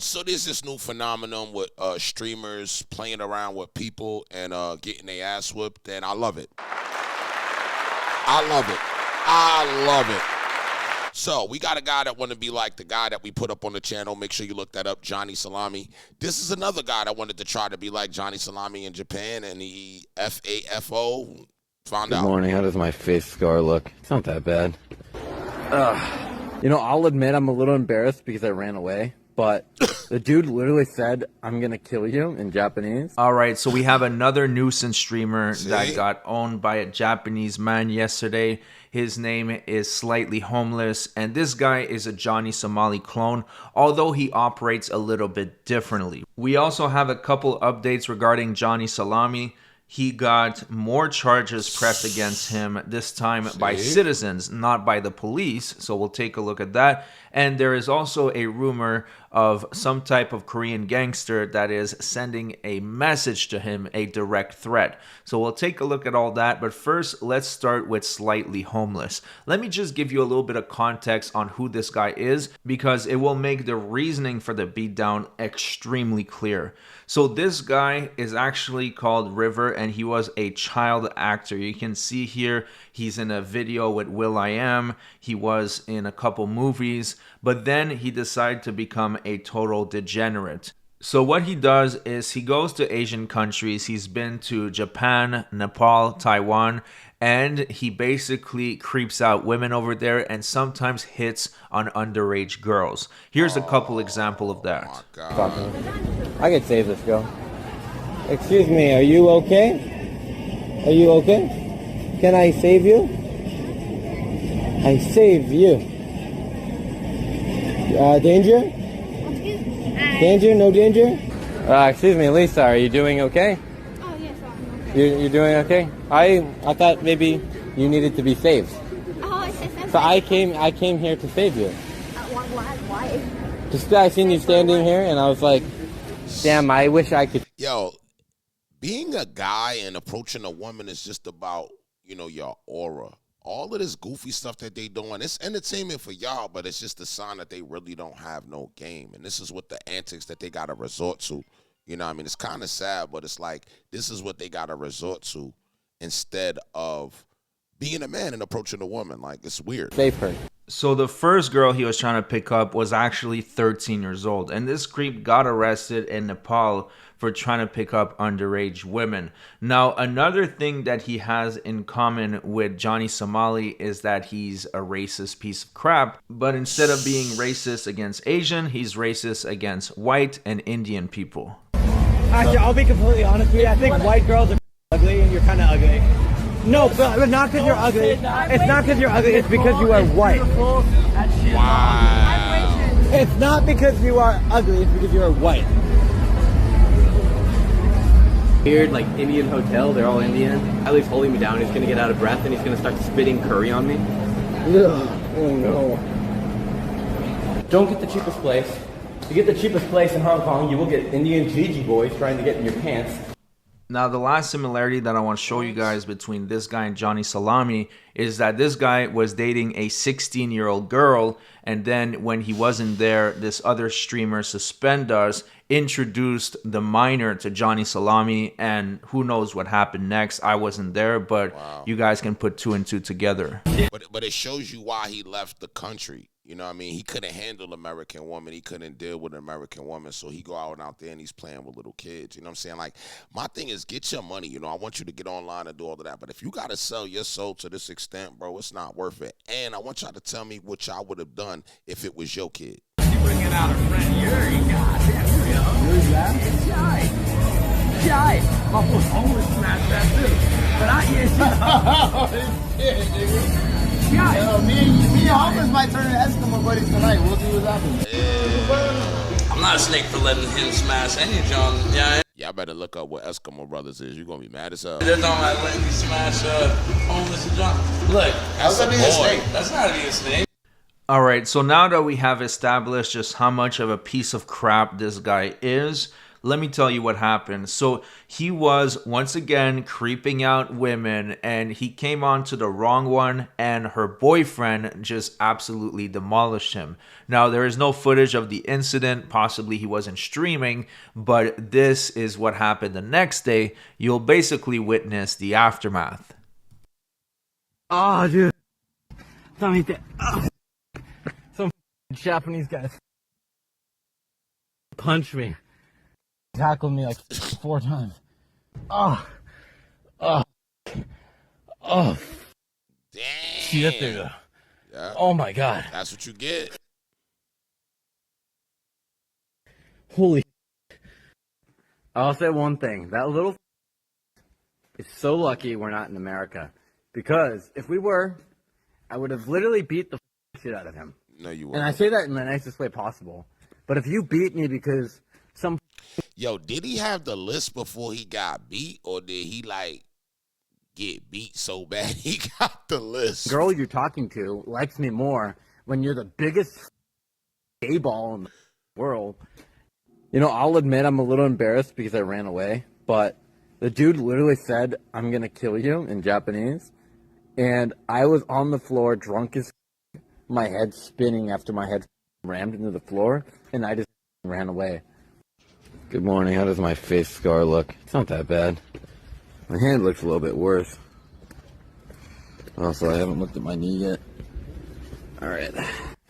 So there's this new phenomenon with streamers playing around with people and getting their ass whooped, and I love it. I love it. I love it. So we got a guy that want to be like the guy that we put up on the channel. Make sure you look that up, Johnny Salami. This is another guy that wanted to try to be like Johnny Salami in Japan, and he FAFO found out. Good morning. How does my face scar look? It's not that bad. You know, I'll admit I'm a little embarrassed because I ran away. But the dude literally said, "I'm going to kill you" in Japanese. All right, so we have another nuisance streamer that got owned by a Japanese man yesterday. His name is Slightly Homeless, and this guy is a Johnny Somali clone, although he operates a little bit differently. We also have a couple updates regarding Johnny Salami. He got more charges pressed against him, this time by citizens, not by the police. So we'll take a look at that. And there is also a rumor of some type of Korean gangster that is sending a message to him, a direct threat. So we'll take a look at all that. But first, let's start with Slightly Homeless. Let me just give you a little bit of context on who this guy is, because it will make the reasoning for the beatdown extremely clear. So this guy is actually called River, and he was a child actor. You can see here he's in a video with will.i.am. He was in a couple movies, but then he decided to become a total degenerate. So what he does is he goes to Asian countries. He's been to Japan, Nepal, Taiwan, and he basically creeps out women over there and sometimes hits on underage girls. Here's a couple examples of that. I could save this girl. Excuse me, are you okay? Are you okay? Can I save you? I save you. Danger? Danger? No danger? Excuse me, Lisa, are you doing okay? Oh, yes, You're doing okay? I thought maybe you needed to be saved. Oh, it's So I came here to save you. why? Just I seen you standing here and I was like, damn, I wish I could. Yo, being a guy and approaching a woman is just about, you know, your aura. All of this goofy stuff that they doing, it's entertainment for y'all, but it's just a sign that they really don't have no game. And this is what the antics that they got to resort to. You know what I mean? It's kind of sad, but it's like this is what they got to resort to instead of being a man and approaching a woman. Like, it's weird. Save her. So the first girl he was trying to pick up was actually 13 years old. And this creep got arrested in Nepal for trying to pick up underage women. Now, another thing that he has in common with Johnny Somali is that he's a racist piece of crap. But instead of being racist against Asian, he's racist against white and Indian people. Actually, I'll be completely honest with you. I think white girls are ugly and you're kind of ugly. No, but not because you're ugly. It's not because you're ugly. It's because you are white. Wow. It's not because you are ugly. It's because you are white. Weird, like Indian hotel. They're all Indian. Ali's holding me down. He's gonna get out of breath and he's gonna start spitting curry on me. Oh no. Don't get the cheapest place. To get the cheapest place in Hong Kong, you will get Indian Gigi boys trying to get in your pants. Now, the last similarity that I want to show you guys between this guy and Johnny Salami is that this guy was dating a 16-year-old girl, and then when he wasn't there, this other streamer, Suspendas, introduced the minor to Johnny Salami, and who knows what happened next. I wasn't there, but you guys can put two and two together. But it shows you why he left the country. You know what I mean? He couldn't handle American woman. He couldn't deal with an American woman. So he go out there and he's playing with little kids. You know what I'm saying? Like, my thing is get your money. You know, I want you to get online and do all of that. But if you got to sell your soul to this extent, bro, it's not worth it. And I want y'all to tell me what y'all would have done if it was your kid. You bringing out a friend Yuri. Goddamn, Yuri's that? Jai. My boy almost smashed that too. But Yo, me and Homer's might turn into Eskimo buddies tonight. We'll see what's happening. I'm not a snake for letting him smash any John. Yeah. Y'all better look up what Eskimo Brothers is. You're going to be mad as hell. They're talking about letting me smash homeless and John. Look, that's a boy. That's not a snake. All right, so now that we have established just how much of a piece of crap this guy is, let me tell you what happened. So he was once again creeping out women, and he came on to the wrong one, and her boyfriend just absolutely demolished him. Now, there is no footage of the incident. Possibly he wasn't streaming, but this is what happened the next day. You'll basically witness the aftermath. Oh, dude. Some Japanese guys punched me. Tackled me like 4 times. Oh. Damn. Shit, dude. Yeah. Oh my god. That's what you get. Holy. I'll say one thing. That little is so lucky we're not in America. Because if we were, I would have literally beat the shit out of him. No, you And I won't. say that in the nicest way possible. But if you beat me because some Yo, did he have the list before he got beat, or did he like get beat so bad he got the list? girl you're talking to likes me more when you're the biggest gay ball in the world. You know, I'll admit I'm a little embarrassed because I ran away, but the dude literally said, "I'm gonna kill you" in Japanese, and I was on the floor drunk as my head spinning after my head rammed into the floor, and I just ran away. Good morning. How does my face scar look? It's not that bad. My hand looks a little bit worse. Also, I haven't looked at my knee yet. Alright.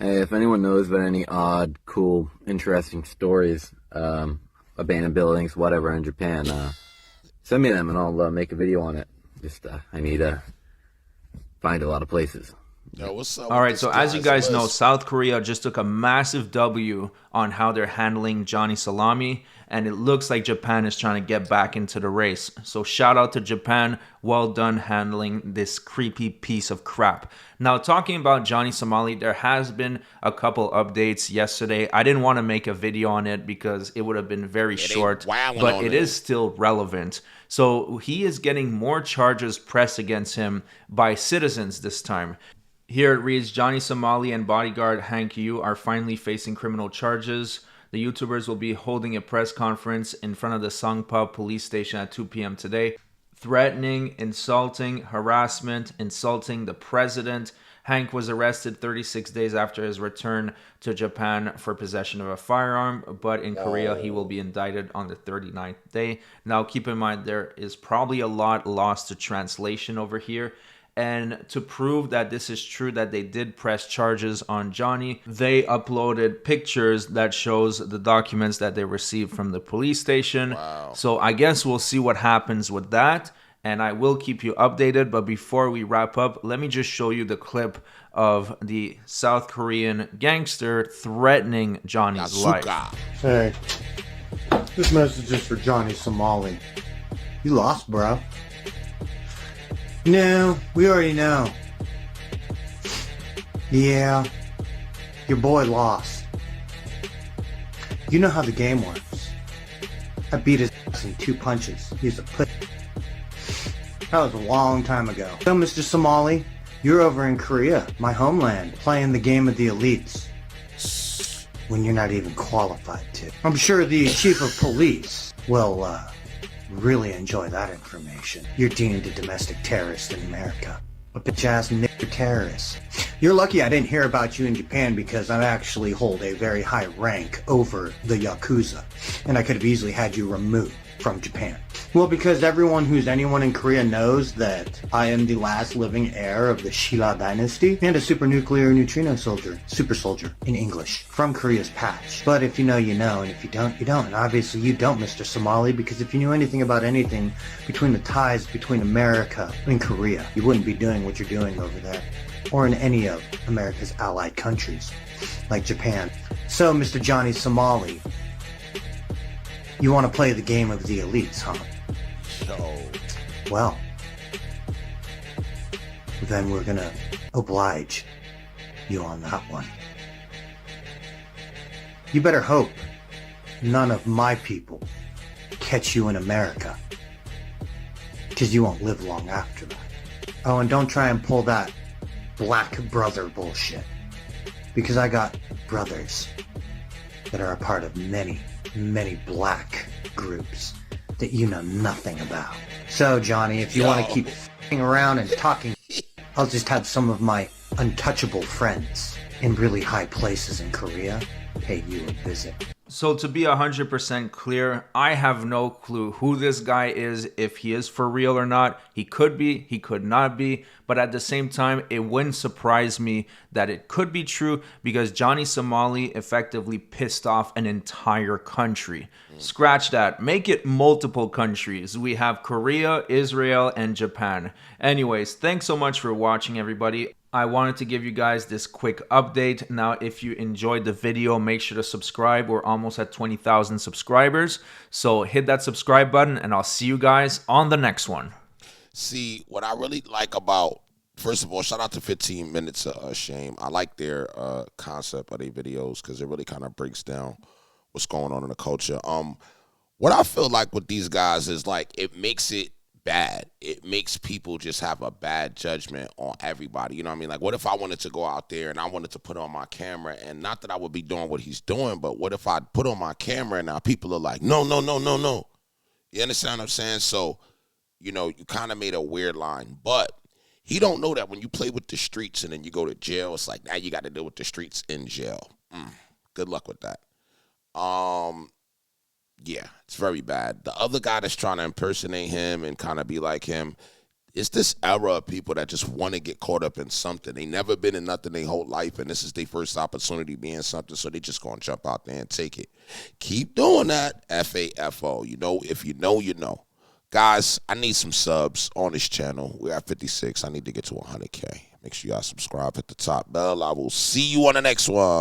Hey, if anyone knows about any odd, cool, interesting stories, abandoned buildings, whatever in Japan, send me them and I'll make a video on it. Just, I need to find a lot of places. Yo, what's up? All with right, this so as you guy's guys know, list? South Korea just took a massive W on how they're handling Johnny Salami, and it looks like Japan is trying to get back into the race. So shout out to Japan. Well done handling this creepy piece of crap. Now, talking about Johnny Somali, there has been a couple updates yesterday. I didn't want to make a video on it because it would have been very short, but it is still relevant. So he is getting more charges pressed against him by citizens this time. Here it reads, Johnny Somali and bodyguard Hank Yu are finally facing criminal charges. The YouTubers will be holding a press conference in front of the Songpa police station at 2 p.m. today. Threatening, insulting, harassment, insulting the president. Hank was arrested 36 days after his return to Japan for possession of a firearm, but in Korea he will be indicted on the 39th day. Now keep in mind there is probably a lot lost to translation over here. And to prove that this is true, that they did press charges on Johnny, they uploaded pictures that shows the documents that they received from the police station. Wow. So I guess we'll see what happens with that. And I will keep you updated. But before we wrap up, let me just show you the clip of the South Korean gangster threatening Johnny's life. Hey, this message is for Johnny Somali. You lost, bro. No, we already know. Yeah, your boy lost. You know how the game works. I beat his ass in 2 punches. He's a pussy. That was a long time ago. So, Mr. Somali, you're over in Korea, my homeland, playing the game of the elites. When you're not even qualified to. I'm sure the chief of police will, really enjoy that information. You're deemed a domestic terrorist in America. A bitch-ass nigger terrorist. You're lucky I didn't hear about you in Japan because I actually hold a very high rank over the Yakuza. And I could have easily had you removed from Japan. Well, because everyone who's anyone in Korea knows that I am the last living heir of the Shilla dynasty and a supernuclear neutrino soldier, super soldier in English, from Korea's patch. But if you know, you know, and if you don't, you don't. And obviously you don't, Mr. Somali, because if you knew anything about anything between the ties between America and Korea, you wouldn't be doing what you're doing over there, or in any of America's allied countries, like Japan. So, Mr. Johnny Somali, you want to play the game of the elites, huh? Yo. Well, then we're gonna oblige you on that one. You better hope none of my people catch you in America, because you won't live long after that. Oh, and don't try and pull that black brother bullshit, because I got brothers that are a part of many, many black groups that you know nothing about. So, Johnny, if you want to keep f***ing around and talking, I'll just have some of my untouchable friends in really high places in Korea pay you a visit. So to be 100% clear, I have no clue who this guy is, if he is for real or not. He could be, he could not be, but at the same time, it wouldn't surprise me that it could be true because Johnny Somali effectively pissed off an entire country. Scratch that. Make it multiple countries. We have Korea, Israel, and Japan. Anyways, thanks so much for watching, everybody. I wanted to give you guys this quick update. Now, if you enjoyed the video, make sure to subscribe. We're almost at 20,000 subscribers. So hit that subscribe button and I'll see you guys on the next one. See, what I really like about, first of all, shout out to 15 Minutes of Shame. I like their concept of their videos because it really kind of breaks down what's going on in the culture. What I feel like with these guys is like it makes it bad. It makes people just have a bad judgment on everybody. You know what I mean? Like, what if I wanted to go out there and I wanted to put on my camera, and not that I would be doing what he's doing, but what if I put on my camera and now people are like, no, no, no, no, no. You understand what I'm saying? So, you know, you kind of made a weird line, but he don't know that when you play with the streets and then you go to jail, it's like now you got to deal with the streets in jail. Good luck with that. Yeah, it's very bad. The other guy that's trying to impersonate him and kind of be like him, it's this era of people that just want to get caught up in something. They never been in nothing their whole life, and this is their first opportunity being something, so they just going to jump out there and take it. Keep doing that, F-A-F-O. You know, if you know, you know. Guys, I need some subs on this channel. We're at 56. I need to get to 100K. Make sure you guys subscribe, hit the top bell. I will see you on the next one.